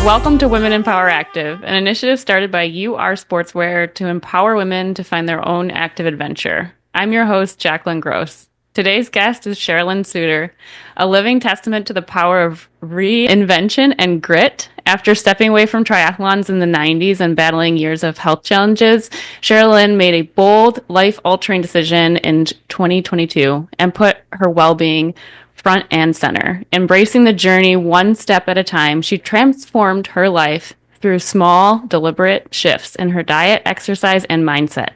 Welcome to Women in Power Active, an initiative started by You Are Sportswear to empower women to find their own active adventure. I'm your host, Jacalyn Gross. Today's guest is Cherilyn Suiter, a living testament to the power of reinvention and grit. After stepping away from triathlons in the 90s and battling years of health challenges, Cherilyn made a bold, life-altering decision in 2022 and put her well-being front and center. Embracing the journey one step at a time, she transformed her life through small, deliberate shifts in her diet, exercise, and mindset.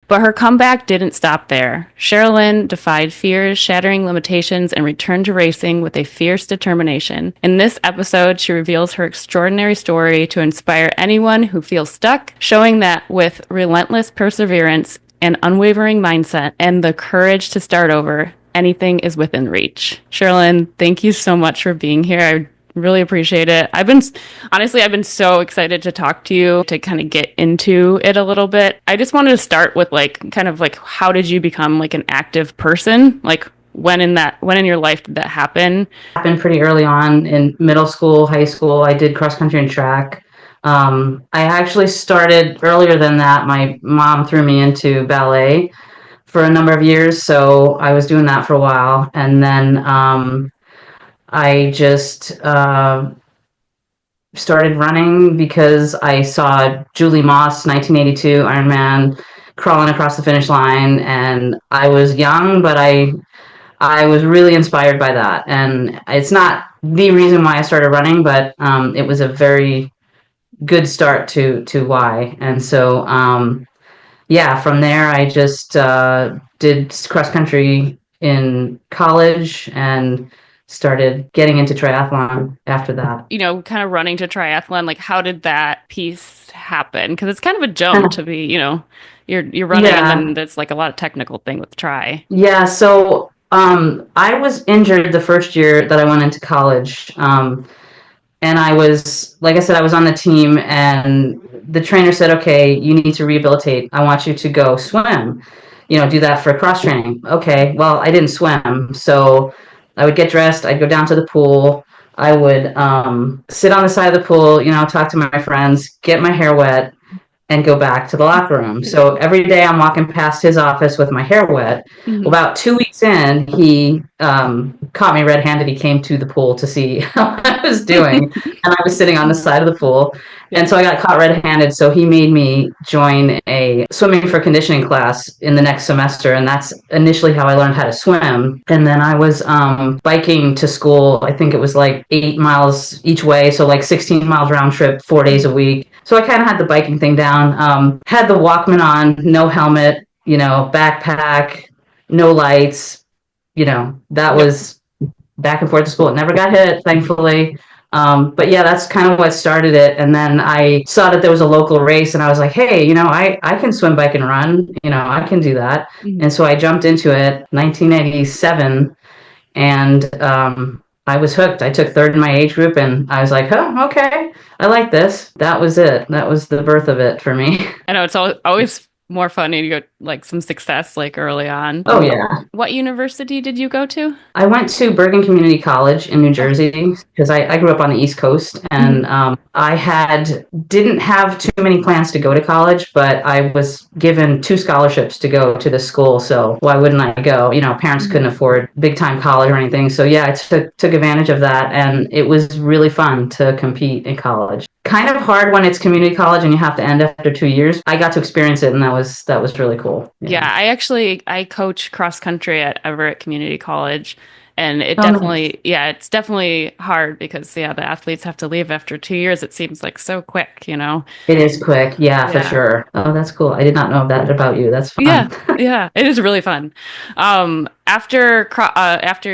But her comeback didn't stop there. Cherilyn defied fears, shattering limitations, and returned to racing with a fierce determination. In this episode, she reveals her extraordinary story to inspire anyone who feels stuck, showing that with relentless perseverance, an unwavering mindset, and the courage to start over, anything is within reach. Cherilyn, thank you so much for being here. I really appreciate it. I've been so excited to talk to you, to kind of get into it a little bit. I just wanted to start with how did you become like an active person? Like when in your life did that happen? Happened pretty early on in middle school, high school. I did cross country and track. I actually started earlier than that. My mom threw me into ballet for a number of years, so I was doing that for a while, and then I just started running because I saw Julie Moss, 1982 Ironman, crawling across the finish line, and I was young, but I was really inspired by that. And it's not the reason why I started running, but it was a very good start to why. And so from there I just did cross country in college and started getting into triathlon after that. You know, kind of running to triathlon, like how did that piece happen? Because it's kind of a jump to be, you're running and then there's like a lot of technical thing with tri. Yeah, so I was injured the first year that I went into college. And I was, like I said, I was on the team, and the trainer said, okay, you need to rehabilitate. I want you to go swim, do that for cross training. Okay, well, I didn't swim, so I would get dressed, I'd go down to the pool, I would sit on the side of the pool, talk to my friends, get my hair wet, and go back to the locker room. So every day I'm walking past his office with my hair wet. Mm-hmm. About 2 weeks in, he caught me red-handed. He came to the pool to see how I was doing, and I was sitting on the side of the pool. And so I got caught red-handed, so he made me join a swimming for conditioning class in the next semester, and that's initially how I learned how to swim. And then I was biking to school. I think it was like 8 miles each way, so like 16 miles round trip, 4 days a week. So I kind of had the biking thing down. Had the Walkman on, no helmet, backpack, no lights. That was back and forth to school. It never got hit, thankfully. But yeah, that's kind of what started it. And then I saw that there was a local race, and I was like, hey, I can swim, bike, and run. I can do that. Mm-hmm. And so I jumped into it, 1987, and I was hooked. I took third in my age group, and I was like, oh, okay, I like this. That was it. That was the birth of it for me. I know, it's always more fun and you got like some success like early on. Oh yeah. What university did you go to? I went to Bergen Community College in New Jersey because I grew up on the East Coast, and I didn't have too many plans to go to college, but I was given 2 scholarships to go to the school, so why wouldn't I go? Parents couldn't afford big time college or anything, so yeah, I took advantage of that, and it was really fun to compete in college. Kind of hard when it's community college and you have to end after 2 years. I got to experience it, and that was really cool. Yeah, I coach cross country at Everett Community College, and it's definitely hard because the athletes have to leave after 2 years. It seems like so quick, It is quick, yeah, for sure. Oh, that's cool. I did not know that about you. That's fun. Yeah, it is really fun. After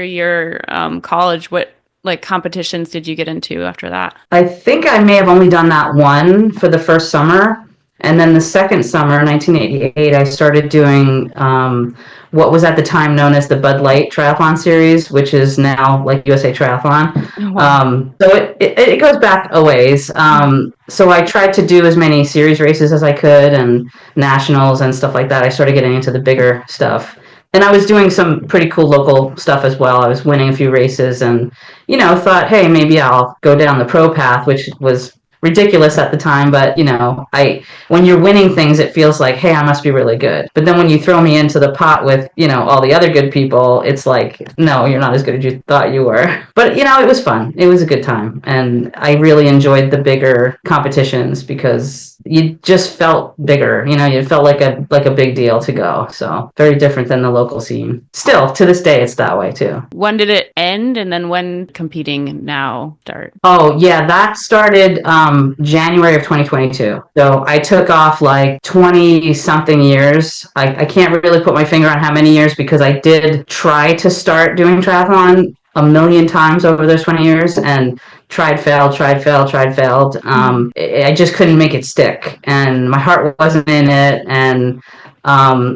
your college, what competitions did you get into after that? I think I may have only done that one for the first summer. And then the second summer, 1988, I started doing what was at the time known as the Bud Light Triathlon Series, which is now like USA Triathlon. So it goes back a ways. So I tried to do as many series races as I could, and nationals and stuff like that. I started getting into the bigger stuff. and I was doing some pretty cool local stuff as well. I was winning a few races and, thought, hey, maybe I'll go down the pro path, which was ridiculous at the time. But, when you're winning things, it feels like, hey, I must be really good. But then when you throw me into the pot with, all the other good people, it's like, no, you're not as good as you thought you were. But, it was fun. It was a good time. And I really enjoyed the bigger competitions because you just felt bigger, you felt like a big deal to go. So very different than the local scene. Still, to this day, it's that way too. When did it end? And then when competing now start? Oh, yeah, that started January of 2022. So I took off like 20 something years. I can't really put my finger on how many years because I did try to start doing triathlon a million times over those 20 years and tried, failed. I just couldn't make it stick and my heart wasn't in it. And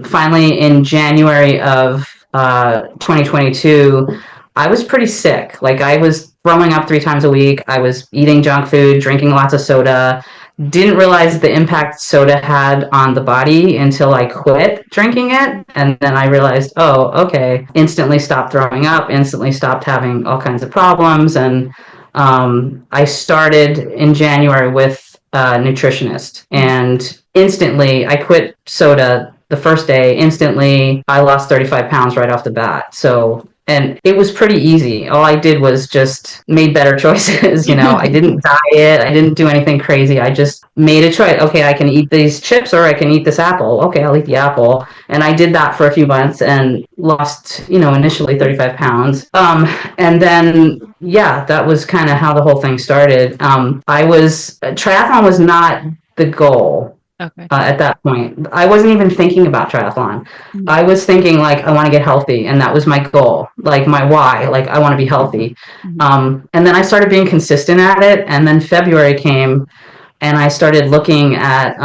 finally in January of 2022, I was pretty sick. Like I was throwing up 3 times a week. I was eating junk food, drinking lots of soda. Didn't realize the impact soda had on the body until I quit drinking it. And then I realized, oh, okay. Instantly stopped throwing up, instantly stopped having all kinds of problems. And I started in January with a nutritionist. And instantly, I quit soda the first day. Instantly, I lost 35 pounds right off the bat. So and it was pretty easy. All I did was just made better choices. I didn't diet. I didn't do anything crazy. I just made a choice. Okay, I can eat these chips or I can eat this apple. Okay, I'll eat the apple. And I did that for a few months and lost, initially 35 pounds. And then, yeah, that was kind of how the whole thing started. Triathlon was not the goal. Okay. At that point, I wasn't even thinking about triathlon. Mm-hmm. I was thinking like I want to get healthy, and that was my goal, like my why. Like I want to be healthy. Mm-hmm. And then I started being consistent at it, and then February came, and I started looking at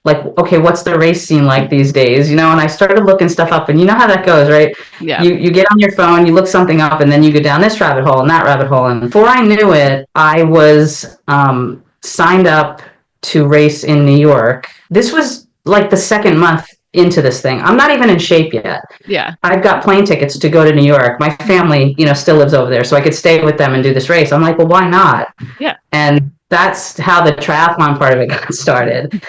like, okay, what's the race scene like these days? And I started looking stuff up, and you know how that goes, right? Yeah. You get on your phone, you look something up, and then you go down this rabbit hole and that rabbit hole, and before I knew it, I was signed up to race in New York. This was like the second month into this thing. I'm not even in shape yet. Yeah. I've got plane tickets to go to New York. My family, still lives over there, so I could stay with them and do this race. I'm like, well, why not? Yeah. And that's how the triathlon part of it got started.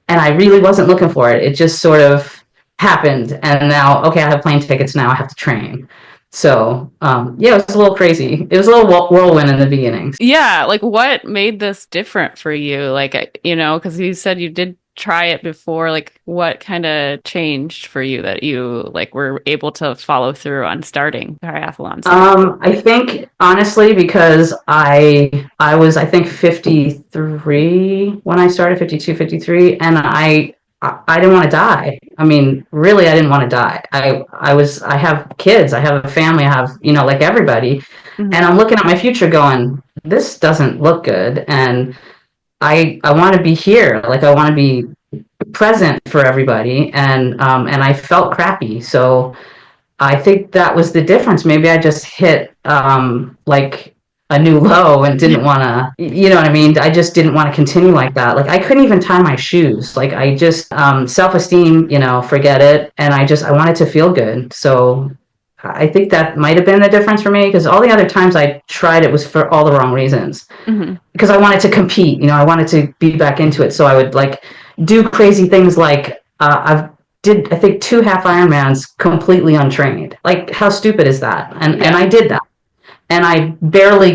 And I really wasn't looking for it. It just sort of happened. And now, okay, I have plane tickets now. I have to train. So, yeah, it was a little crazy. It was a little whirlwind in the beginning. Yeah. Like what made this different for you? Like, because you said you did try it before, like what kind of changed for you that you like were able to follow through on starting triathlons? I think honestly, because I was, I think 53 when I started, 52, 53. And I didn't want to die. I mean, really, I didn't want to die. I have kids, I have a family, I have, like everybody. Mm-hmm. And I'm looking at my future going, this doesn't look good. And I want to be here. Like, I want to be present for everybody. And I felt crappy. So I think that was the difference. Maybe I just hit, like a new low and didn't want to, you know what I mean? I just didn't want to continue like that. Like I couldn't even tie my shoes. Like I just, self-esteem, forget it. And I wanted to feel good. So I think that might've been the difference for me because all the other times I tried it was for all the wrong reasons. Mm-hmm. Because I wanted to compete, I wanted to be back into it. So I would like do crazy things like, I think 2 half Ironmans completely untrained. Like how stupid is that? And I did that. And I barely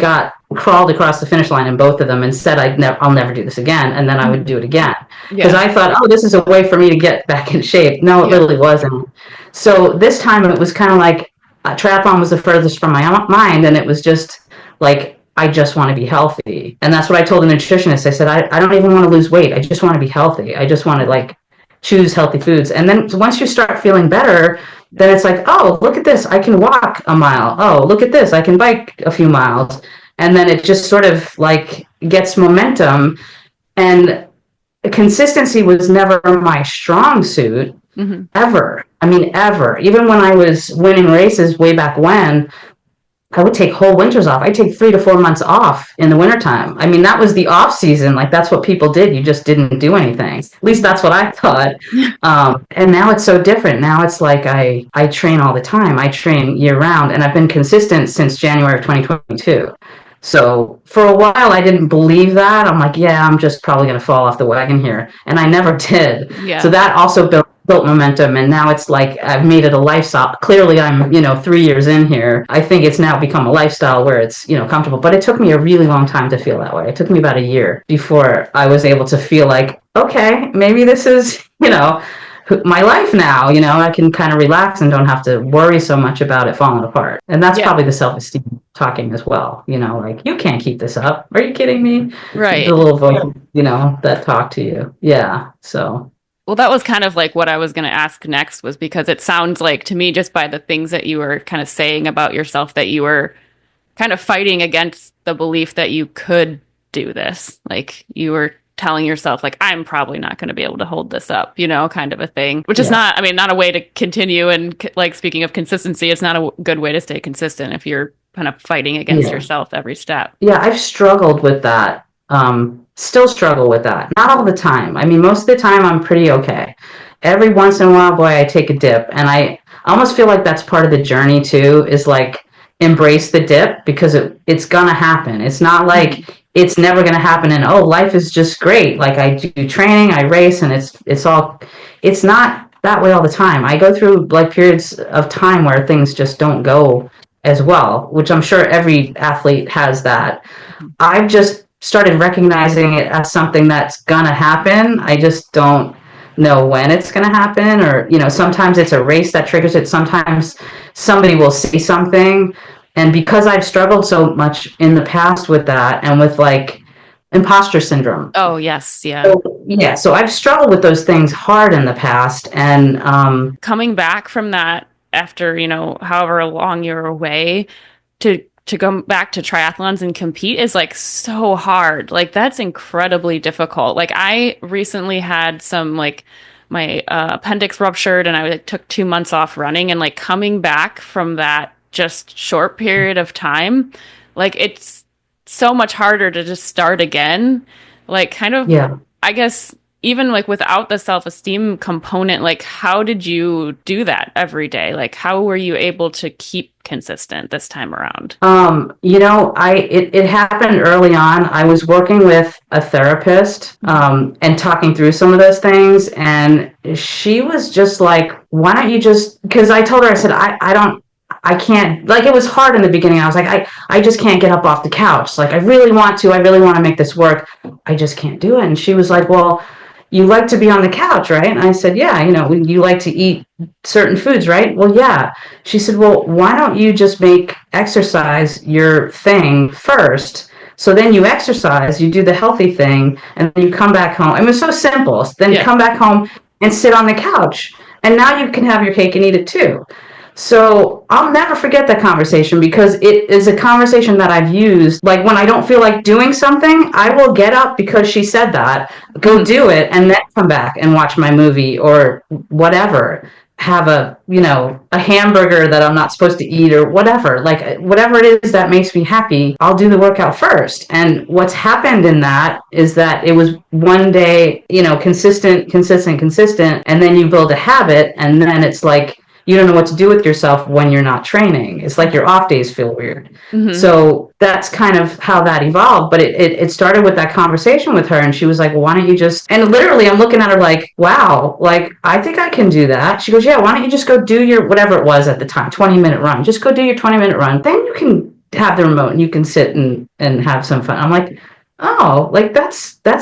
crawled across the finish line in both of them and said I'll never do this again. And then I would do it again. Because I thought, oh, this is a way for me to get back in shape. No, it really wasn't. So this time it was kind of like triathlon was the furthest from my mind. And it was just like, I just want to be healthy. And that's what I told the nutritionist. I said, I don't even want to lose weight. I just want to be healthy. I just want to like choose healthy foods. And then once you start feeling better, then it's like, oh, look at this. I can walk a mile. Oh, look at this. I can bike a few miles. And then it just sort of like gets momentum. And consistency was never my strong suit, ever. I mean, ever. Even when I was winning races way back when, I would take whole winters off. I'd take 3 to 4 months off in the wintertime. I mean, that was the off season. Like, that's what people did. You just didn't do anything. At least that's what I thought. And now it's so different. Now it's like I train all the time. I train year round, and I've been consistent since January of 2022. So for a while, I didn't believe that. I'm like, yeah, I'm just probably going to fall off the wagon here. And I never did. So Yeah. that also built momentum, and now it's like I've made it a lifestyle. Clearly I'm 3 years in here. I think it's now become a lifestyle where it's comfortable, but it took me a really long time to feel that way. It took me about a year before I was able to feel like, okay, maybe this is my life now. I can kind of relax and don't have to worry so much about it falling apart. And that's Yeah. probably the self-esteem talking as well. Like, you can't keep this up, are you kidding me? The Right. little voice that talk to you. Yeah. So Well, that was kind of like what I was going to ask next, was because it sounds like to me, just by the things that you were kind of saying about yourself, that you were kind of fighting against the belief that you could do this. Like, you were telling yourself, like, I'm probably not going to be able to hold this up, kind of a thing, which is yeah. not, I mean, not a way to continue. And like, speaking of consistency, it's not a good way to stay consistent if you're kind of fighting against Yeah. yourself every step. Yeah, I've struggled with that. Still struggle with that. Not all the time. I mean, most of the time I'm pretty okay. Every once in a while, boy, I take a dip, and I almost feel like that's part of the journey too. Is like, embrace the dip, because it's gonna happen. It's not Mhm. like it's never gonna happen, and oh, life is just great. Like, I do training, I race, and it's all. It's not that way all the time. I go through like periods of time where things just don't go as well, which I'm sure every athlete has that. I've just started recognizing it as something that's gonna happen. I just don't know when it's gonna happen, or sometimes it's a race that triggers it. Sometimes somebody will say something, and because I've struggled so much in the past with that, and with like imposter syndrome. Oh, yes. Yeah. So, yeah, so I've struggled with those things hard in the past, and Coming back from that after, however long you're away, to go back to triathlons and compete is like so hard. Like, that's incredibly difficult. Like, I recently had some, like, my appendix ruptured, and I like, took 2 months off running, and like, coming back from that just short period of time, like, it's so much harder to just start again. Like, kind of, yeah. I guess, even like without the self-esteem component, like, how did you do that every day? Like, how were you able to keep consistent this time around? It happened early on. I was working with a therapist, and talking through some of those things, and she was just like, "Why don't you just?" Because I told her, I said, I can't. Like, it was hard in the beginning. I was like, I just can't get up off the couch. Like, I really want to. I really want to make this work. I just can't do it. And she was like, "Well, you like to be on the couch, right?" And I said, "Yeah, you like to eat certain foods, right?" "Well, yeah." She said, "Well, why don't you just make exercise your thing first? So then you exercise, you do the healthy thing, and then you come back home." I mean, it's so simple. Then you Yeah. come back home and sit on the couch, and now you can have your cake and eat it too. So I'll never forget that conversation, because it is a conversation that I've used. Like, when I don't feel like doing something, I will get up because she said that, go Mhm. do it, and then come back and watch my movie or whatever. Have a hamburger that I'm not supposed to eat, or whatever. Like, whatever it is that makes me happy, I'll do the workout first. And what's happened in that is that it was one day, consistent, consistent, consistent, and then you build a habit, and then it's like, you don't know what to do with yourself when you're not training. It's like your off days feel weird. Hmm. So that's kind of how that evolved. But it started with that conversation with her, and she was like, "Well, why don't you just?" And literally, I'm looking at her like, "Wow, like, I think I can do that." She goes, "Yeah, why don't you just go do your whatever it was at the time, 20-minute run? Just go do your 20-minute run. Then you can have the remote and you can sit and have some fun." I'm like, "Oh, like, that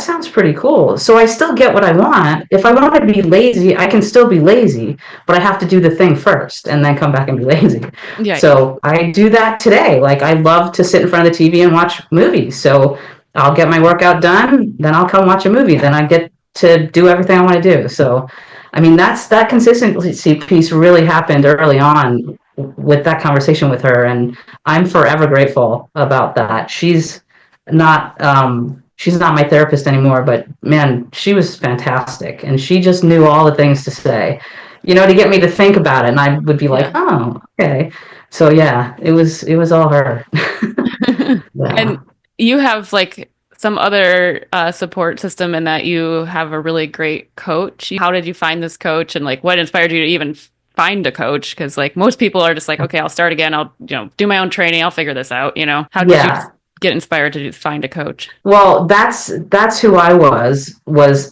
sounds pretty cool." So I still get what I want. If I want to be lazy, I can still be lazy, but I have to do the thing first and then come back and be lazy. Yeah. So I do that today. Like, I love to sit in front of the TV and watch movies. So I'll get my workout done, then I'll come watch a movie, then I get to do everything I want to do. So, I mean, that consistency piece really happened early on with that conversation with her, and I'm forever grateful about that. She's not my therapist anymore, but man, she was fantastic, and she just knew all the things to say, to get me to think about it, and I would be like, Yeah. "Oh, okay." So yeah, it was all her. And Yeah. you have like some other support system in that you have a really great coach. How did you find this coach and like what inspired you to even find a coach? Because like most people are just like, okay, I'll start again. I'll, do my own training. I'll figure this out, How did you Yeah. get inspired to find a coach? Well, that's who I was,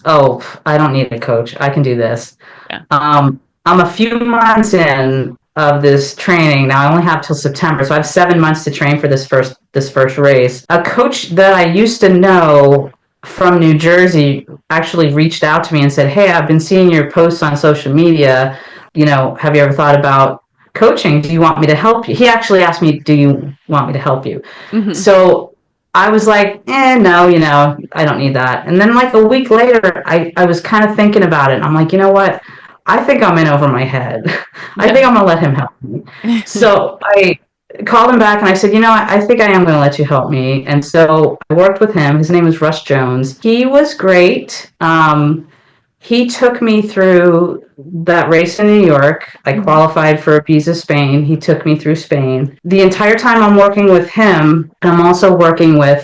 oh, I don't need a coach. I can do this. Yeah. I'm a few months in of this training. Now I only have till September, so I have 7 months to train for this first race. A coach that I used to know from New Jersey actually reached out to me and said, "Hey, I've been seeing your posts on social media. Have you ever thought about coaching? Do you want me to help you?" He actually asked me, "Do you want me to help you?" Hmm. So I was like, no, I don't need that. And then like a week later, I was kind of thinking about it. And I'm like, you know what? I think I'm in over my head. I think Yeah. I'm going to let him help me. So I called him back and I said, I think I am going to let you help me. And so I worked with him. His name was Russ Jones. He was great. He took me through that race in New York. I Hmm. qualified for Ibiza, Spain. He took me through Spain. The entire time I'm working with him, I'm also working with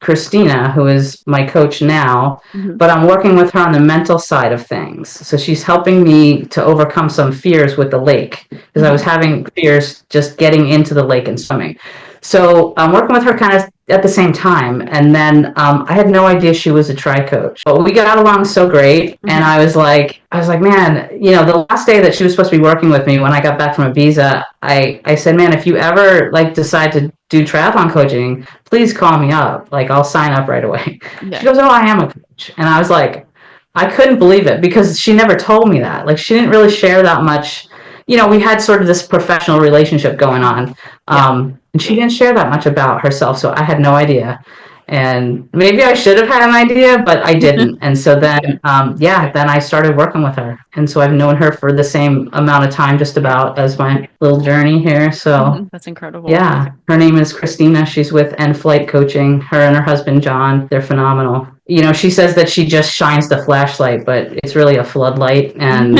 Christina, who is my coach now, Hmm. but I'm working with her on the mental side of things. So she's helping me to overcome some fears with the lake because I was Hmm. having fears just getting into the lake and swimming. So I'm working with her kind of at the same time. And then I had no idea she was a tri coach, but we got along so great. And Hmm. I was like, man, the last day that she was supposed to be working with me when I got back from Ibiza, I said, man, if you ever like decide to do triathlon coaching, please call me up. Like I'll sign up right away. She Yeah. goes, oh, I am a coach. And I was like, I couldn't believe it because she never told me that. Like she didn't really share that much. We had sort of this professional relationship going on. Yeah. And she didn't share that much about herself, so I had no idea. And maybe I should have had an idea, but I didn't. And so Yeah. then, yeah, then I started working with her. And so I've known her for the same amount of time, just about as my little journey here. So That's incredible. yeah, her name is Christina. She's with End Flight Coaching. Her and her husband, John, they're phenomenal. She says that she just shines the flashlight, but it's really a floodlight. And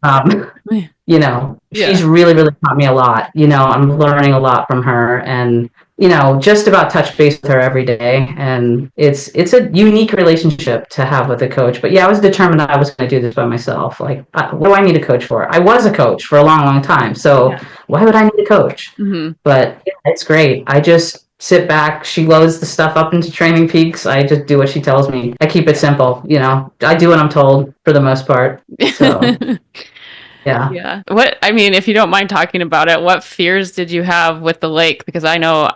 um, she's Yeah. really, really taught me a lot. I'm learning a lot from her and, just about touch base with her every day. And it's a unique relationship to have with a coach. But yeah, I was determined I was going to do this by myself. Like, what do I need a coach for? I was a coach for a long, long time. So Yeah. why would I need a coach? Hmm. But yeah, it's great. I just sit back. She loads the stuff up into Training Peaks. I just do what she tells me. I keep it simple. I do what I'm told for the most part. So yeah. Yeah. I mean, if you don't mind talking about it, what fears did you have with the lake? Because I know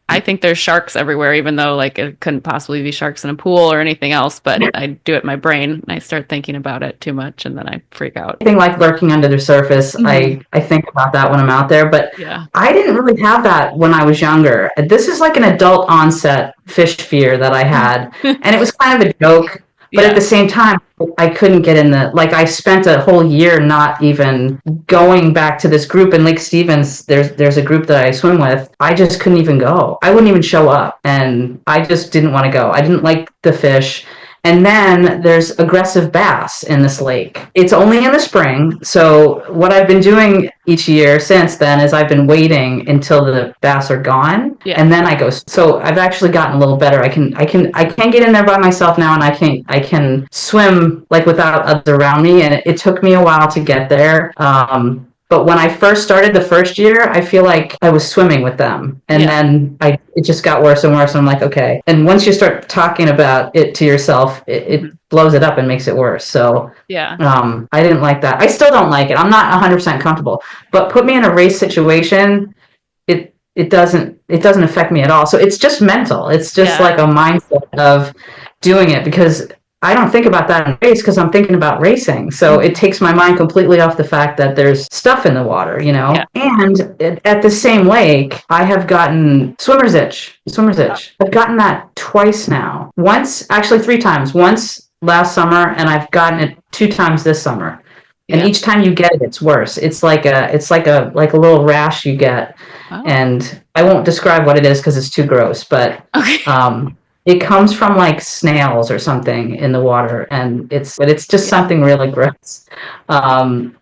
I think there's sharks everywhere, even though like it couldn't possibly be sharks in a pool or anything else, but I do it in my brain and I start thinking about it too much and then I freak out. Anything like lurking under the surface, Hmm. I think about that when I'm out there. But Yeah. I didn't really have that when I was younger. This is like an adult onset fish fear that I had, and it was kind of a joke. But at the Yeah. same time, I couldn't get in like I spent a whole year not even going back to this group in Lake Stevens. There's a group that I swim with. I just couldn't even go. I wouldn't even show up, and I just didn't want to go. I didn't like the fish. And then there's aggressive bass in this lake. It's only in the spring. So what I've been doing each year since then is I've been waiting until the bass are gone Yeah. and then I go. So I've actually gotten a little better. I can get in there by myself now and I can swim like without others around me. And it took me a while to get there. But when I first started the first year, I feel like I was swimming with them. And Yeah. then it just got worse and worse. And I'm like, okay. And once you start talking about it to yourself, it Mhm. blows it up and makes it worse. So Yeah. I didn't like that. I still don't like it. I'm not 100% comfortable. But put me in a race situation, it doesn't affect me at all. So it's just mental. It's just Yeah. like a mindset of doing it because I don't think about that in race because I'm thinking about racing. So it Hmm. takes my mind completely off the fact that there's stuff in the water. Yeah. And at the same lake, I have gotten swimmer's itch. Swimmer's itch. I've gotten that twice now. Once, actually 3 times. Once last summer, and I've gotten it 2 times this summer. And Yeah. each time you get it, it's worse. It's like a little rash you get, Oh. and I won't describe what it is because it's too gross. But Okay. um, it comes from like snails or something in the water, and it's just Yeah. something really gross.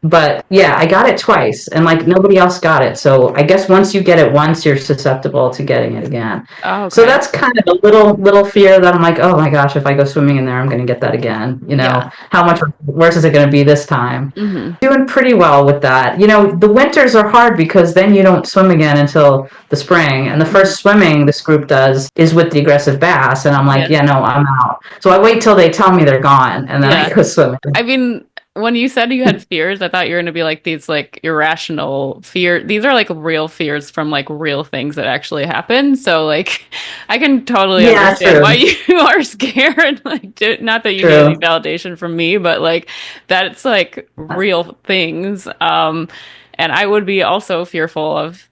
But yeah, I got it twice, and like nobody else got it. So I guess once you get it once, you're susceptible to getting it again. Oh, So okay. that's kind of a little fear that I'm like, oh my gosh, if I go swimming in there, I'm going to get that again. Yeah. How much worse is it going to be this time? Hmm. Doing pretty well with that. The winters are hard because then you don't swim again until the spring. And the Hmm. first swimming this group does is with the aggressive bass. And I'm like, Yeah. yeah, no, I'm out. So I wait till they tell me they're gone and then I Yeah. go swimming. I mean, when you said you had fears, I thought you were going to be like these like irrational fear. These are like real fears from like real things that actually happen. So like I can totally Yeah, understand why true. you are scared. Like not that you need any True. validation from me, but like that's like real things. And I would be also fearful of,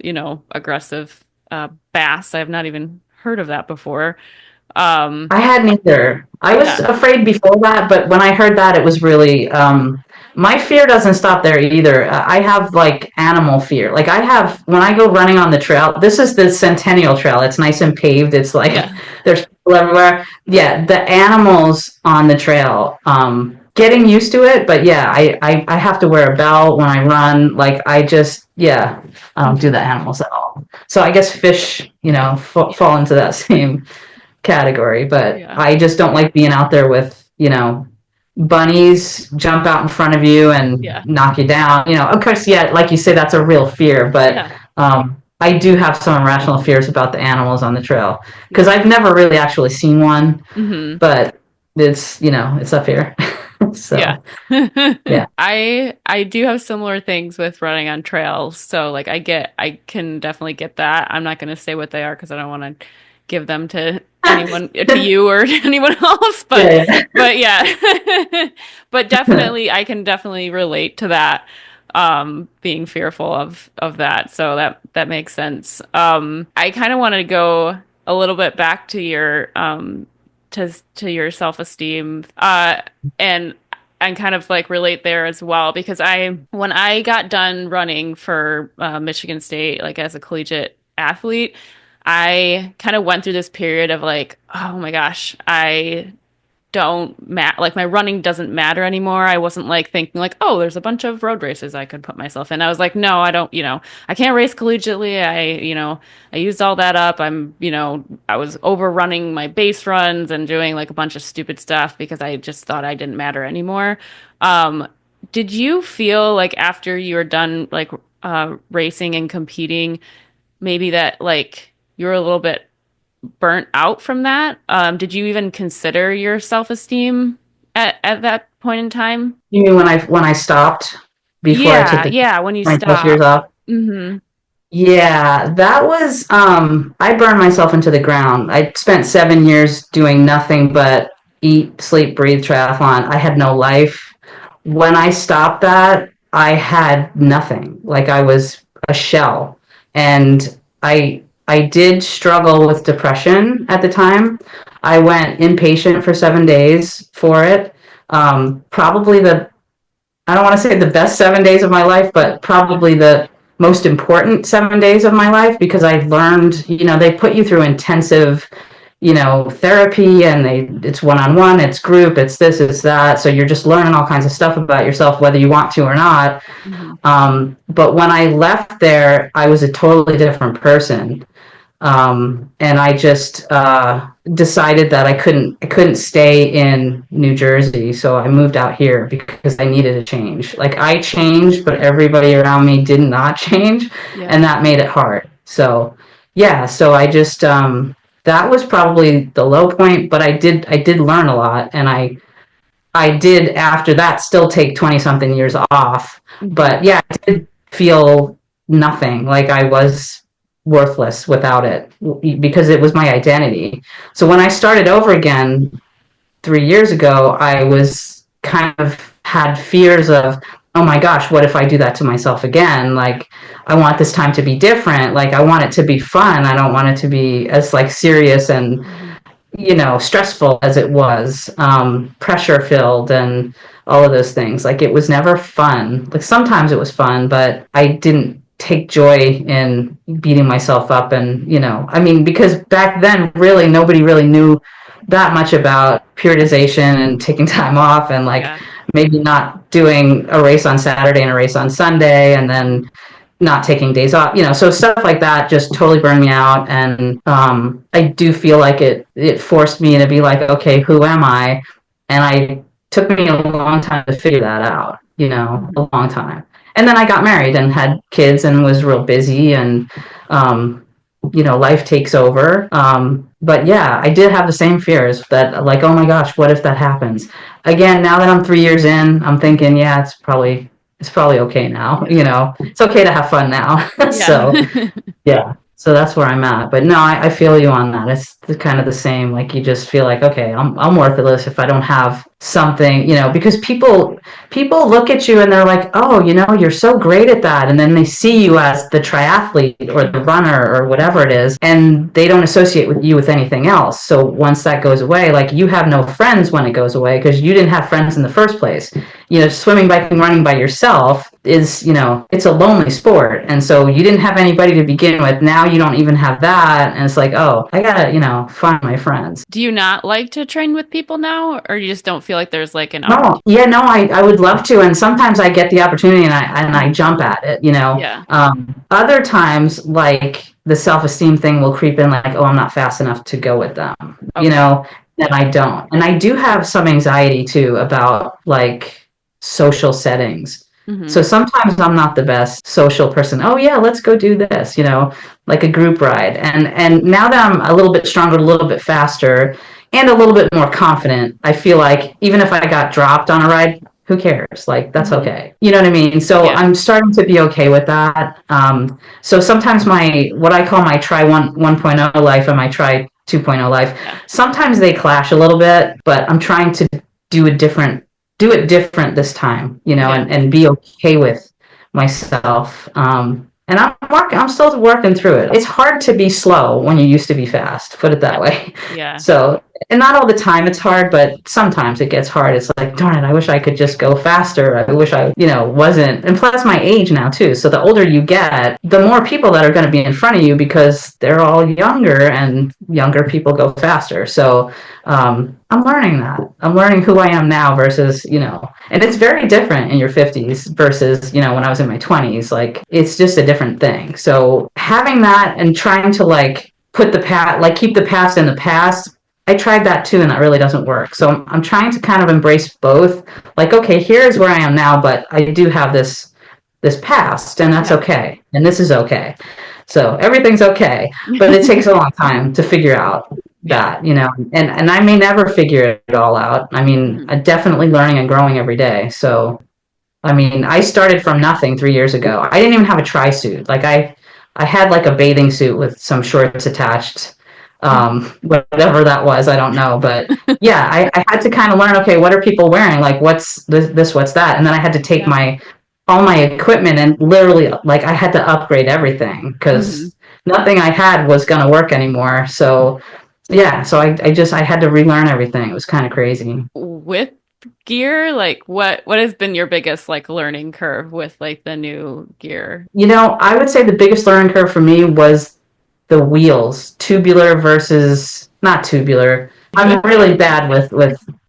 aggressive bass. I've not even heard of that before. Um, I hadn't either. I was yeah. afraid before that, but when I heard that, it was really my fear doesn't stop there either. I have like animal fear. Like I have when I go running on the trail. This is the Centennial Trail. It's nice and paved. It's like Yeah. there's people everywhere. Yeah, the animals on the trail. Getting used to it, but yeah, I have to wear a belt when I run. Like I just yeah, I don't do the animals at all. So I guess fish, Yeah. fall into that same category, but Yeah. I just don't like being out there with, bunnies jump out in front of you and Yeah. knock you down. Of course, yeah, like you say, that's a real fear, but Yeah. I do have some irrational fears about the animals on the trail because Yeah. I've never really actually seen one, Hmm. but it's up here. Yeah. So, yeah. I do have similar things with running on trails. So like I can definitely get that. I'm not going to say what they are because I don't want to give them to anyone, to you or to anyone else, but Yeah, yeah. yeah. But definitely I can definitely relate to that, being fearful of that. So that makes sense. I kind of wanted to go a little bit back to your to your self-esteem, and kind of like relate there as well, because when I got done running for Michigan State, like as a collegiate athlete, I kind of went through this period of like, oh my gosh, I don't like my running doesn't matter anymore. I wasn't like thinking like, oh, there's a bunch of road races I could put myself in. I was like, no, I don't, I can't race collegiately. I used all that up. I was overrunning my base runs and doing like a bunch of stupid stuff because I just thought I didn't matter anymore. Um, did you feel like after you were done like racing and competing, maybe that like you were a little bit burnt out from that? Did you even consider your self-esteem at that point in time? You mean when I stopped before I took Yeah, the yeah, when you 20 plus years stopped. off? Hmm. Yeah, that was I burned myself into the ground. I spent 7 years doing nothing but eat, sleep, breathe triathlon. I had no life. When I stopped that, I had nothing. Like I was a shell. And I did struggle with depression at the time. I went inpatient for 7 days for it. Probably I don't want to say the best 7 days of my life, but Yeah. probably the most important 7 days of my life because I learned, they put you through intensive, therapy and it's one-on-one, it's group, it's this, it's that. So you're just learning all kinds of stuff about yourself, whether you want to or not. Hmm. But when I left there, I was a totally different person. And I just decided that I couldn't stay in New Jersey, so I moved out here because I needed a change. Like I changed, but everybody around me did not change, Yeah. and that made it hard. So yeah, so I just that was probably the low point, but I did learn a lot, and I did after that still take 20 something years off. Hmm. But yeah, I did feel nothing, like I was worthless without it because it was my identity. So when I started over again 3 years ago, I was kind of had fears of, oh my gosh, what if I do that to myself again? Like, I want this time to be different. Like, I want it to be fun. I don't want it to be as like serious and Hmm. stressful as it was, pressure filled and all of those things. Like it was never fun. Like sometimes it was fun, but I didn't take joy in beating myself up. And, I mean, because back then really nobody really knew that much about periodization and taking time off and like Yeah. maybe not doing a race on Saturday and a race on Sunday and then not taking days off, so stuff like that just totally burned me out. And I do feel like it forced me to be like, okay, who am I? And I took me a long time to figure that out, a long time. And then I got married and had kids and was real busy and, life takes over. But yeah, I did have the same fears that like, oh my gosh, what if that happens? Again, now that I'm 3 years in, I'm thinking, yeah, it's probably okay now. It's okay to have fun now. Yeah. So yeah, so that's where I'm at. But no, I feel you on that. It's kind of the same. Like you just feel like, okay, I'm worthless if I don't have something, because people look at you and they're like, oh, you're so great at that, and then they see you as the triathlete or the runner or whatever it is, and they don't associate with you with anything else. So once that goes away, like you have no friends when it goes away because you didn't have friends in the first place. Swimming, biking, running by yourself is, it's a lonely sport. And so you didn't have anybody to begin with. Now you don't even have that. And it's like, oh, I gotta, find my friends. Do you not like to train with people now, or you just don't feel like there's like an No, opportunity? yeah, no, I would love to. And sometimes I get the opportunity and I jump at it. Yeah. Other times, like the self-esteem thing will creep in like, oh, I'm not fast enough to go with them, Okay. and I don't. And I do have some anxiety too about like social settings. Hmm. So sometimes I'm not the best social person. Oh yeah, let's go do this, like a group ride. And now that I'm a little bit stronger, a little bit faster, and a little bit more confident, I feel like even if I got dropped on a ride, who cares? Like that's Hmm. okay. You know what I mean? So Yeah. I'm starting to be okay with that. So sometimes my what I call my try 1.0 life and my try 2.0 life, Yeah. sometimes they clash a little bit, but I'm trying to do a different do it different this time, Yeah. and be okay with myself. And I'm still working through it. It's hard to be slow when you used to be fast, put it Yeah. that way. Yeah. So, and not all the time it's hard, but sometimes it gets hard. It's like, darn it, I wish I could just go faster. I wish I, wasn't. And plus my age now too. So the older you get, the more people that are going to be in front of you because they're all younger and younger people go faster. So, I'm learning that. I'm learning who I am now versus, and it's very different in your 50s versus, when I was in my 20s. Like, it's just a different thing. So, having that and trying to like put the past, like keep the past in the past, I tried that too, and that really doesn't work. So, I'm trying to kind of embrace both. Like, okay, here's where I am now, but I do have this past, and that's Yeah. okay, and this is okay. So everything's okay, but it takes a long time to figure out Yeah. that, and I may never figure it all out. I mean, Mhm. I'm definitely learning and growing every day. So, I mean, I started from nothing 3 years ago. I didn't even have a tri suit. Like I had like a bathing suit with some shorts attached, whatever that was, I don't know. But yeah, I had to kind of learn, okay, what are people wearing? Like, what's this, what's that? And then I had to take Yeah. all my equipment and literally like I had to upgrade everything Hmm. because nothing I had was going to work anymore. So yeah, so I had to relearn everything. It was kind of crazy. With gear, like what has been your biggest like learning curve with like the new gear? I would say the biggest learning curve for me was the wheels, tubular versus not tubular. I'm really bad with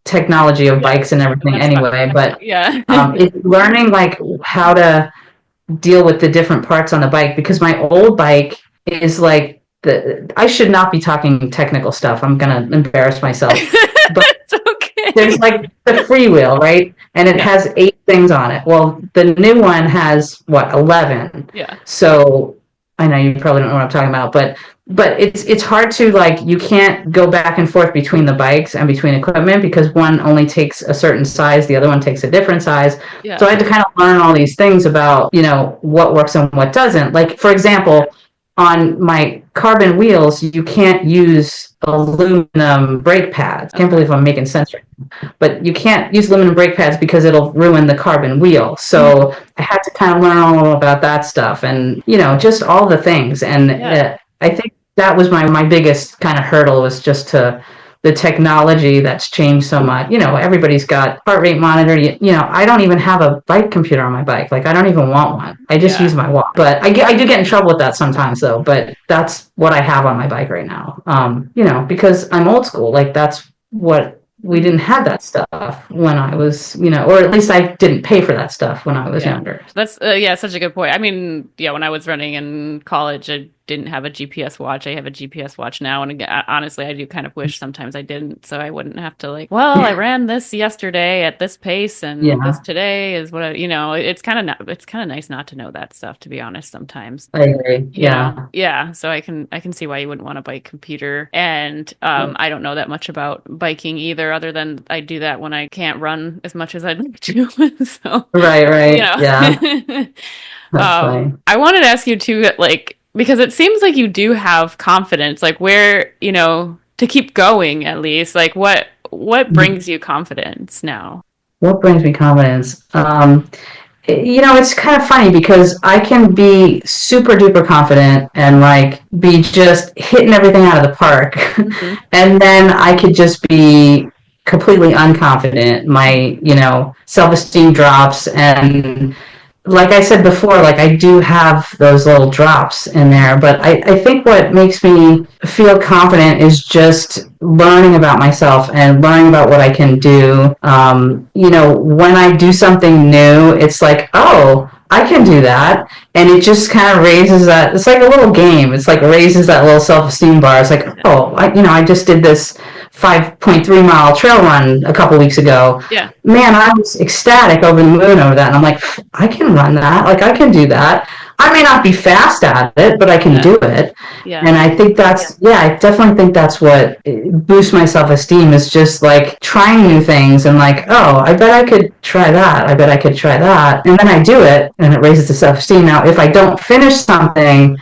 technology of Yeah, bikes and everything that's fine. anyway, but Yeah. it's learning like how to deal with the different parts on the bike because my old bike is like I should not be talking technical stuff. I'm gonna embarrass myself. But It's okay. there's like the freewheel, right? And it Yeah. has 8 things on it. Well, the new one has what, 11. Yeah. So I know you probably don't know what I'm talking about, but it's hard to like you can't go back and forth between the bikes and between equipment because one only takes a certain size, the other one takes a different size. So Yeah. I had to kind of learn all these things about, what works and what doesn't. Like for example, on my carbon wheels, you can't use aluminum brake pads. Can't Okay. believe I'm making sense right now. But you can't use aluminum brake pads because it'll ruin the carbon wheel. Mhm. So I had to kind of learn all about that stuff and, just all the things. And Yeah. I think that was my biggest kind of hurdle was just to the technology that's changed so much. Everybody's got heart rate monitor. I don't even have a bike computer on my bike. Like I don't even want one. I just Yeah. use my watch. But I do get in trouble with that sometimes though. But that's what I have on my bike right now. Because I'm old school. Like that's what we didn't Mhm. have that stuff when I was, or at least I didn't pay for that stuff when I was Yeah. younger. That's yeah, such a good point. I mean, yeah, when I was running in college, I didn't have a GPS watch. I have a GPS watch now, and again, honestly, I do kind of wish sometimes I didn't, so I wouldn't have to like, well, I ran this yesterday at this pace, and this Yeah, today is what it's kind of it's kind of nice not to know that stuff, to be honest, sometimes. I agree. Yeah. Yeah, so I can see why you wouldn't want a bike computer. And I don't know that much about biking either, other than I do that when I can't run as much as I'd like to. So, Right, you right. Yeah, know. that's funny. I wanted to ask you too, like, because it seems like you do have confidence, like where, to keep going at least, like what brings you confidence now? What brings me confidence? It's kind of funny because I can be super duper confident and like be just hitting everything out of the park. Hmm. And then I could just be completely unconfident. My, self esteem drops. And like I said before, like I do have those little drops in there, but I think what makes me feel confident is just learning about myself and learning about what I can do. When I do something new, it's like, oh, I can do that. And it just kind of raises that. It's like a little game. It's like raises that little self-esteem bar. It's like, oh, I just did this 5.3 mile trail run a couple weeks ago. Yeah. Man, I was ecstatic over the moon over that. And I'm like, I can run that. Like, I can do that. I may not be fast at it, but I can Yeah. do it. Yeah. And I think I definitely think that's what boosts my self esteem is just like trying new things and like, oh, I bet I could try that. I bet I could try that. And then I do it and it raises the self esteem. Now, if I don't finish something,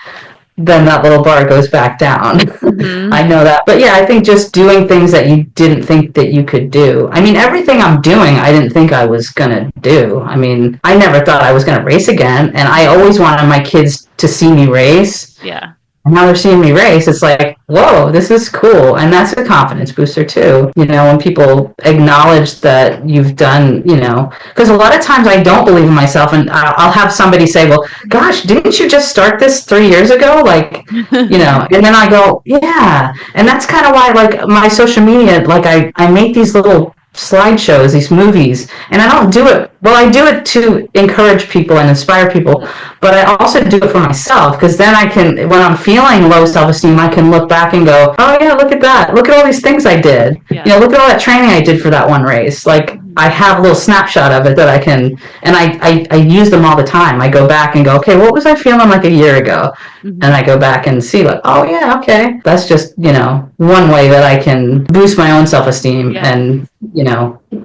then that little bar goes back down. Hmm. I know that. But yeah, I think just doing things that you didn't think that you could do. I mean, everything I'm doing, I didn't think I was going to do. I mean, I never thought I was going to race again. And I always wanted my kids to see me race. Yeah. And now they're seeing me race. It's like, whoa, this is cool. And that's a confidence booster too. When people acknowledge that you've done, because a lot of times I don't believe in myself and I'll have somebody say, well, gosh, didn't you just start this 3 years ago? Like, and then I go, yeah. And that's kind of why, like, my social media, like, I make these little slideshows, these movies, and I don't do it. Well, I do it to encourage people and inspire people, but I also do it for myself because then I can, when I'm feeling low self-esteem, I can look back and go, oh yeah, look at that. Look at all these things I did. Yeah. Look at all that training I did for that one race. Like I have a little snapshot of it that I can, and I use them all the time. I go back and go, okay, what was I feeling like a year ago? Hmm. And I go back and see like, oh yeah, okay. That's just, one way that I can boost my own self-esteem Yeah. and,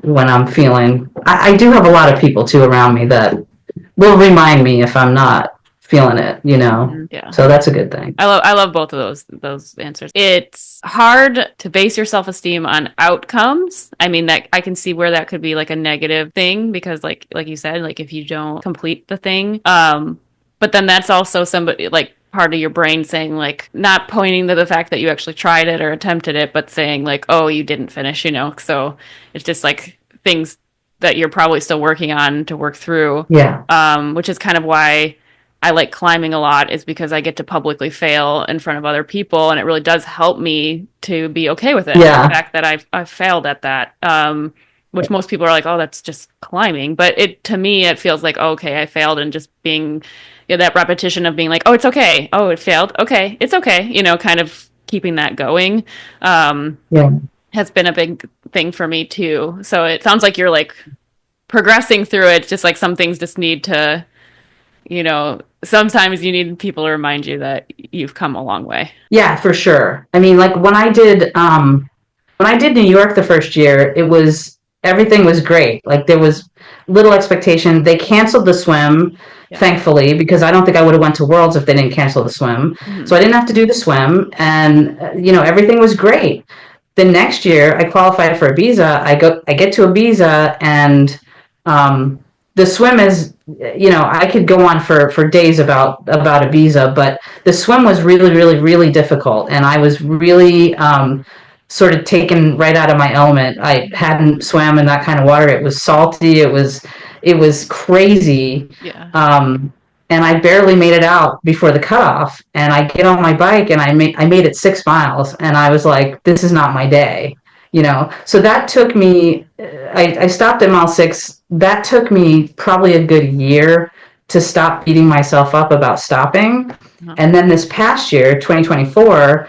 when I'm feeling, I do have a lot of people too around me that will remind me if I'm not feeling it. Yeah. So that's a good thing. I love both of those answers. It's hard to base your self-esteem on outcomes. I mean that I can see where that could be like a negative thing because like you said, like if you don't complete the thing, but then that's also somebody like part of your brain saying like not pointing to the fact that you actually tried it or attempted it, but saying like, oh, you didn't finish. So it's just like things that you're probably still working on to work through. Yeah. Which is kind of why I like climbing a lot is because I get to publicly fail in front of other people, and it really does help me to be okay with it. The Yeah. fact that I've failed at that, which most people are like, oh, that's just climbing, but it to me it feels like okay, I failed, and just being that repetition of being like, oh, it's okay, oh, it failed, okay, it's okay, kind of keeping that going. Yeah. Has been a big thing for me too. So it sounds like you're like progressing through it. It's just like some things just need to, sometimes you need people to remind you that you've come a long way. Yeah, for sure. I mean, like when I did New York the first year, it was everything was great. Like there was little expectation. They canceled the swim, Yeah. thankfully, because I don't think I would have went to Worlds if they didn't cancel the swim. Mm-hmm. So I didn't have to do the swim, and everything was great. The next year, I qualified for Ibiza. I get to Ibiza, and the swim is, I could go on for days about Ibiza, but the swim was really, really, really difficult, and I was really sort of taken right out of my element. I hadn't swam in that kind of water. It was salty. It was crazy. Yeah. And I barely made it out before the cutoff. And I get on my bike and I made it 6 miles. And I was like, this is not my day. So that took me, I stopped at mile 6. That took me probably a good year to stop beating myself up about stopping. Uh-huh. And then this past year, 2024,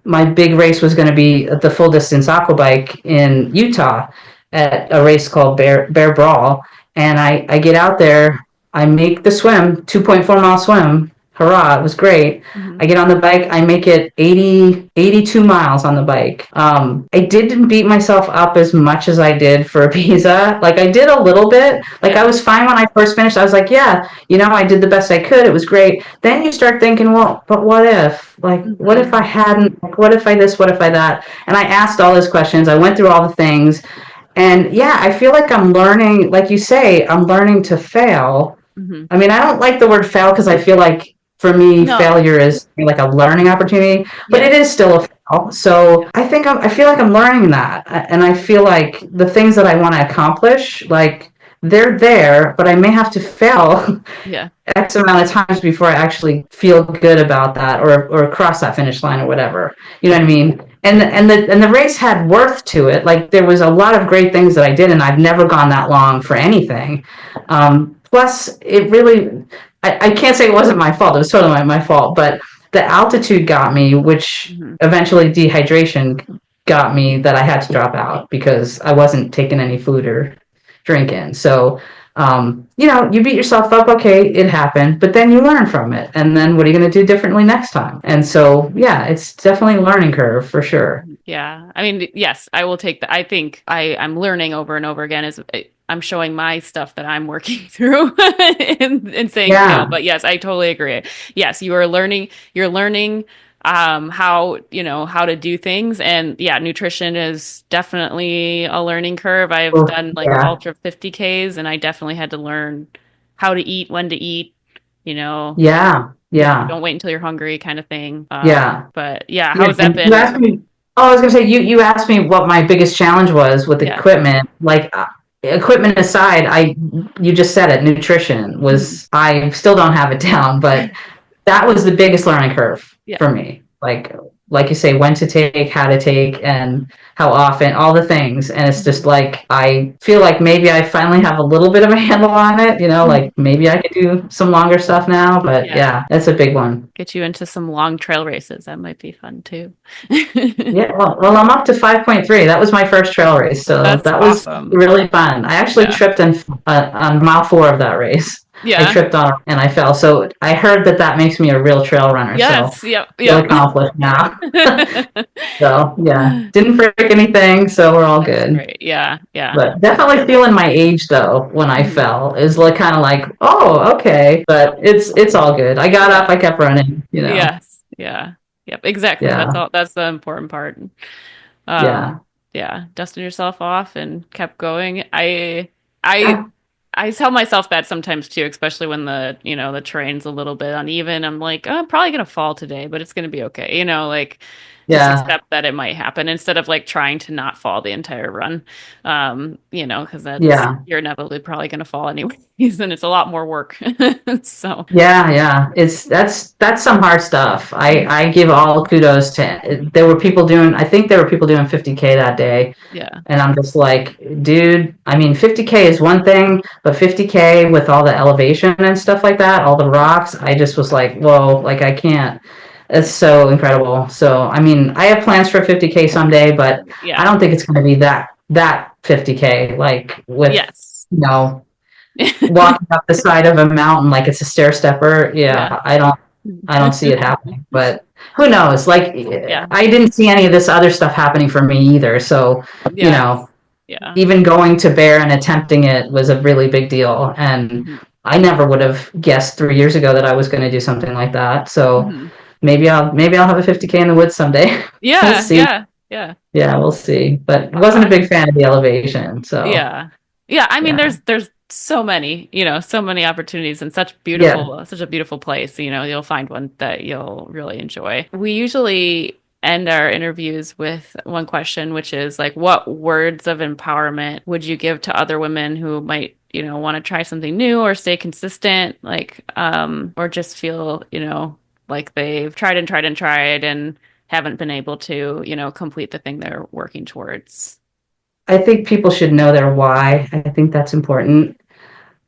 my big race was going to be the full distance aqua bike in Utah at a race called Bear Brawl. And I get out there, I make the swim, 2.4 mile swim. Hurrah, it was great. Mhm. I get on the bike, I make it 82 miles on the bike. I didn't beat myself up as much as I did for Ibiza. Like I did a little bit. Like I Yeah. was fine when I first finished. I was like, yeah, I did the best I could. It was great. Then you start thinking, well, but what if? Like, what if I Mhm. hadn't? Like, what if I this? What if I that? And I asked all those questions. I went through all the things. And yeah, I feel like I'm learning, like you say, I'm learning to fail. Mhm. I mean, I don't like the word fail because I feel like for me, No. failure is like a learning opportunity, but it is Yes. still a fail. Yeah. So I feel like I'm learning that. And I feel like the things that I want to accomplish, like they're there, but I may have to fail Yeah. X amount of times before I actually feel good about that or cross that finish line or whatever. You know what I mean? And the race had worth to it. Like there was a lot of great things that I did, and I've never gone that long for anything. Plus, it really, I can't say it wasn't my fault. It was totally my fault, but the altitude got me, which Mhm. eventually dehydration got me that I had to drop out because I wasn't taking any food or drinking. So you beat yourself up. Okay, it happened, but then you learn from it. And then what are you going to do differently next time? And so, yeah, it's definitely a learning curve for sure. Yeah. I mean, yes, I will take that. I think I'm learning over and over again as I'm showing my stuff that I'm working through and saying no. Yeah. But yes, I totally agree. Yes, you're learning how, how to do things. And yeah, nutrition is definitely a learning curve. I've Oh, done like yeah. ultra 50Ks and I definitely had to learn how to eat, when to eat, you know, Yeah. Yeah. don't wait until you're hungry kind of thing. Yeah. But yeah, Yeah. how has that And you been? asked me, oh, I was going to say, you asked me what my biggest challenge was with Yeah. equipment. Like, equipment aside, you just said it, nutrition Mhm. I still don't have it down, but that was the biggest learning curve Yeah. for me. Like you say, when to take, how to take, and how often, all the things. And it's just Mhm. like I feel like maybe I finally have a little bit of a handle on it. Like Mhm. maybe I could do some longer stuff now. But Yeah. yeah, that's a big one. Get you into some long trail races. That might be fun too. Yeah, well, I'm up to 5.3. That was my first trail race, so That's that was awesome. really fun. I actually Yeah. tripped on mile 4 of that race. I Yeah. tripped on and I fell. So I heard that makes me a real trail runner. So Yes. Yep. feel Yep. accomplished now. So yeah, didn't break anything, so we're all That's good. great. Yeah. Yeah. But definitely feeling my age though when I Mhm. fell is like kind of like, oh, okay. But it's all good. I got up, Yeah. I kept running. Yes. Yeah. Yep. Exactly. That's Yeah, all. That's the important part. yeah. Yeah. Dusting yourself off and kept going. I, I tell myself that sometimes too, especially when the terrain's a little bit uneven. I'm like, oh, I'm probably gonna fall today, but it's gonna be okay. Like just Yeah, accept that it might happen instead of like trying to not fall the entire run. Because yeah. you're inevitably probably gonna fall anyways, and it's a lot more work. So, Yeah. That's some hard stuff. I mhm. I give all kudos to. There were people doing. I think there were people doing 50K that day, Yeah. and I'm just like, dude. I mean, 50K is one thing, but 50K with all the elevation and stuff like that, all the rocks. I just was like, whoa, like I can't. It's so incredible. So I mean, I have plans for 50K someday, but I Yeah. don't think it's going to be that 50K like with Yes. you know walking up the side of a mountain like it's a stair stepper. Yeah. Yeah, I don't see it happening. But who knows? Like Yeah. I didn't see any of this other stuff happening for me either. So, you Yeah. know, Yeah. even going to Bear and attempting it was a really big deal. And Mhm. I never would have guessed 3 years ago that I was going to do something like that. So Mhm. maybe I'll have a 50K in the woods someday. We'll Yeah. see. Yeah. Yeah. Yeah, we'll see. But I wasn't a I big fan of the elevation. So Yeah. Yeah, I mean yeah. there's so many, so many opportunities and Yeah. such a beautiful place, you'll find one that you'll really enjoy. We usually end our interviews with one question, which is like, what words of empowerment would you give to other women who might, want to try something new or stay consistent, like or just feel, like they've tried and tried and tried and haven't been able to, complete the thing they're working towards. I think people should know their why. I think that's important.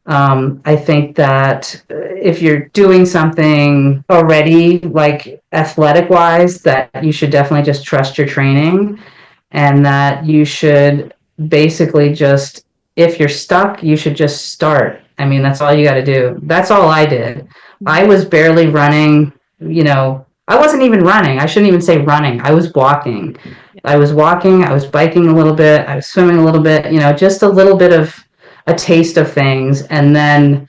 I think that if you're doing something already, like athletic wise, that you should definitely just trust your training, and that you should basically just, if you're stuck, you should just start. I mean, that's all you got to do. That's all I did. I Mhm. was barely running, I wasn't even running. I shouldn't even say running. I was walking. Yeah. I was walking, I was biking a little bit, I was swimming a little bit, just a little bit of a taste of things. And then,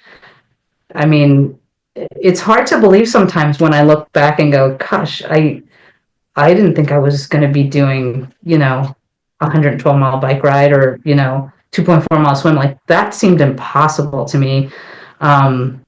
I mean, it's hard to believe sometimes when I look back and go, gosh, I didn't think I was going to be doing, 112-mile bike ride, or, 2.4-mile swim. Like that seemed impossible to me.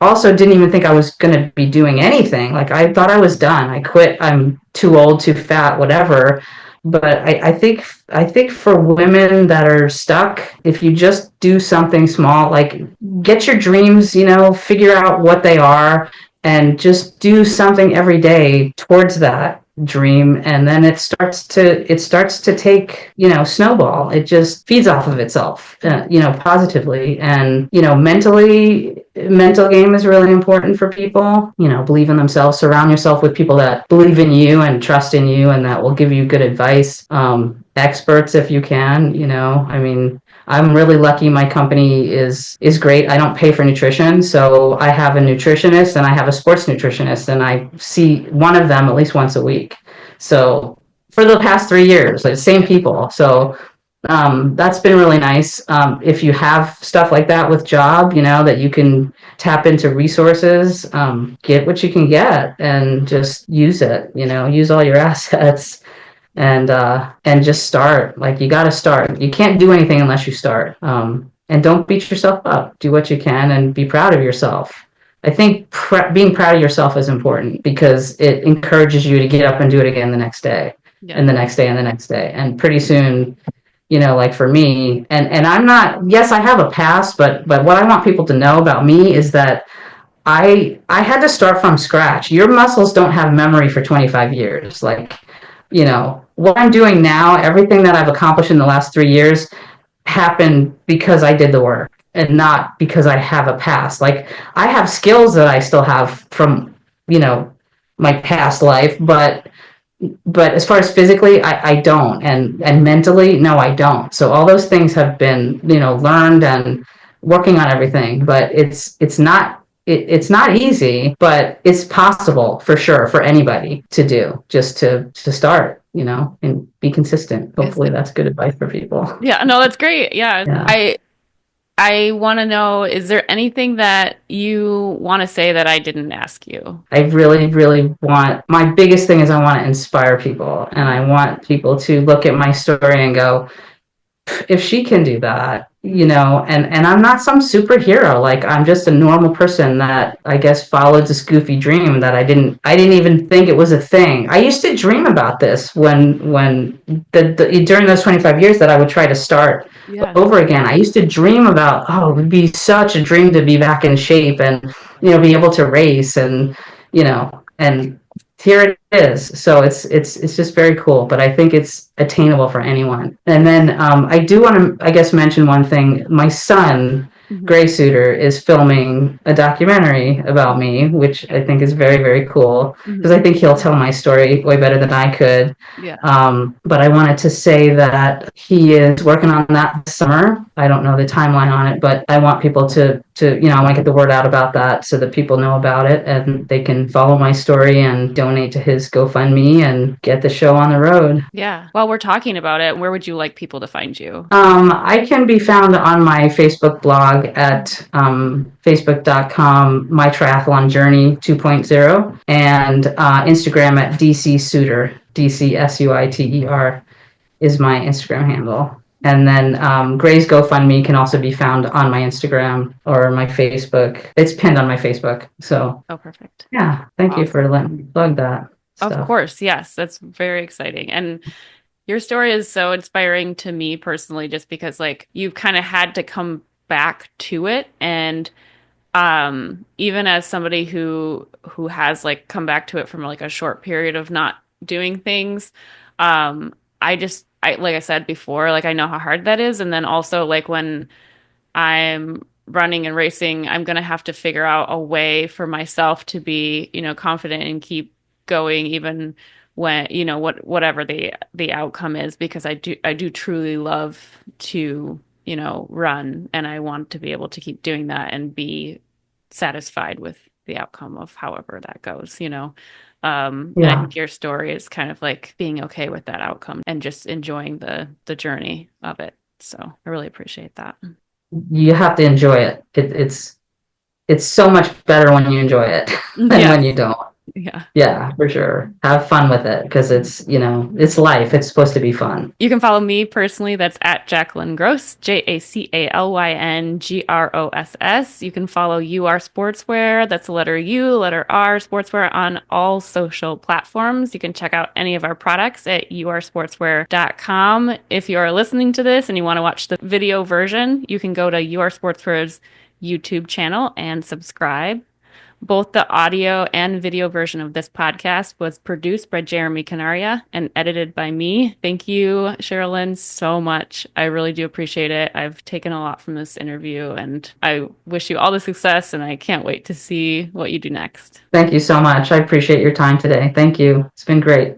Also, didn't even think I was going to be doing anything. Like I thought I was done. I quit. I'm too old, too fat, whatever. But I think for women that are stuck, if you just do something small, like get your dreams, figure out what they are, and just do something every day towards that dream, and then it starts to take, snowball. It just feeds off of itself, positively. And mentally, mental game is really important for people. Believe in themselves, surround yourself with people that believe in you and trust in you, and that will give you good advice. Experts, if you can. I mean, I'm really lucky. My company is great. I don't pay for nutrition, so I have a nutritionist and I have a sports nutritionist, and I see one of them at least once a week. So for the past 3 years, like same Yeah. people. So that's been really nice. If you have stuff like that with job, that you can tap into resources, get what you can get and just use it. Use all your assets, and just start. Like you got to start. You can't do anything unless you start. And don't beat yourself up. Do what you can and be proud of yourself. I think being proud of yourself is important because it encourages you to get up and do it again the next day, Yeah. and the next day, and the next day. And pretty soon, like for me, and I'm not. Yes, I have a past, but what I want people to know about me is that I had to start from scratch. Your muscles don't have memory for 25 years. Like, what I'm doing now, everything that I've accomplished in the last 3 years happened because I did the work and not because I have a past. Like, I have skills that I still have from, you know, my past life, but as far as physically, I don't, and mentally, no, I don't. So all those things have been, learned and working on everything. But it's not easy, but it's possible for sure for anybody to do, just to start, and be consistent. Is Hopefully that's good advice for people. Yeah, no, that's great. Yeah. Yeah. I want to know, is there anything that you want to say that I didn't ask you? I really, really want, my biggest thing is I want to inspire people, and I want people to look at my story and go, if she can do that, and I'm not some superhero. Like, I'm just a normal person that I guess followed this goofy dream that I didn't even think it was a thing. I used to dream about this when during those 25 years that I would try to start Yeah. over again. I used to dream about, oh, it would be such a dream to be back in shape and, be able to race, and here it is. So it's just very cool, but I think it's attainable for anyone. And then I do want to, I guess, mention one thing. My son, Hmm. Gray Suiter, is filming a documentary about me, which I think is very, very cool, because Hmm. I think he'll tell my story way better than I could. Yeah. But I wanted to say that he is working on that this summer. I don't know the timeline on it, but I want people to I want to get the word out about that so that people know about it and they can follow my story and donate to his GoFundMe and get the show on the road. Yeah. While we're talking about it, where would you like people to find you? I can be found on my Facebook blog at facebook.com, My Triathlon Journey 2.0, and Instagram at DC Suiter, DCSUITER is my Instagram handle. And then Gray's GoFundMe can also be found on my Instagram or my Facebook. It's pinned on my Facebook. So, Oh, perfect. yeah, thank you for Awesome. letting me plug that Of stuff. course. Yes. That's very exciting. And your story is so inspiring to me personally, just because like you've kind of had to come back to it. And even as somebody who has like come back to it from like a short period of not doing things. Like I said before, like I know how hard that is. And then also like when I'm running and racing, I'm gonna have to figure out a way for myself to be, confident and keep going even when, whatever the outcome is, because I do truly love to, run, and I want to be able to keep doing that and be satisfied with the outcome of however that goes. And I Yeah. think your story is kind of like being okay with that outcome and just enjoying the journey of it. So I really appreciate that. You have to enjoy it. It's so much better when you enjoy it than when Yes. you don't. Yeah. Yeah, for sure. Have fun with it because it's life. It's supposed to be fun. You can follow me personally. That's at Jacalyn Gross, Jacalyn Gross. You can follow You Are Sportswear. That's the letter U, letter R, Sportswear on all social platforms. You can check out any of our products at youaresportswear.com. If you are listening to this and you want to watch the video version, you can go to You Are Sportswear's YouTube channel and subscribe. Both the audio and video version of this podcast was produced by Jeremy Canaria and edited by me. Thank you, Cherilyn, so much. I really do appreciate it. I've taken a lot from this interview, and I wish you all the success, and I can't wait to see what you do next. Thank you so much. I appreciate your time today. Thank you. It's been great.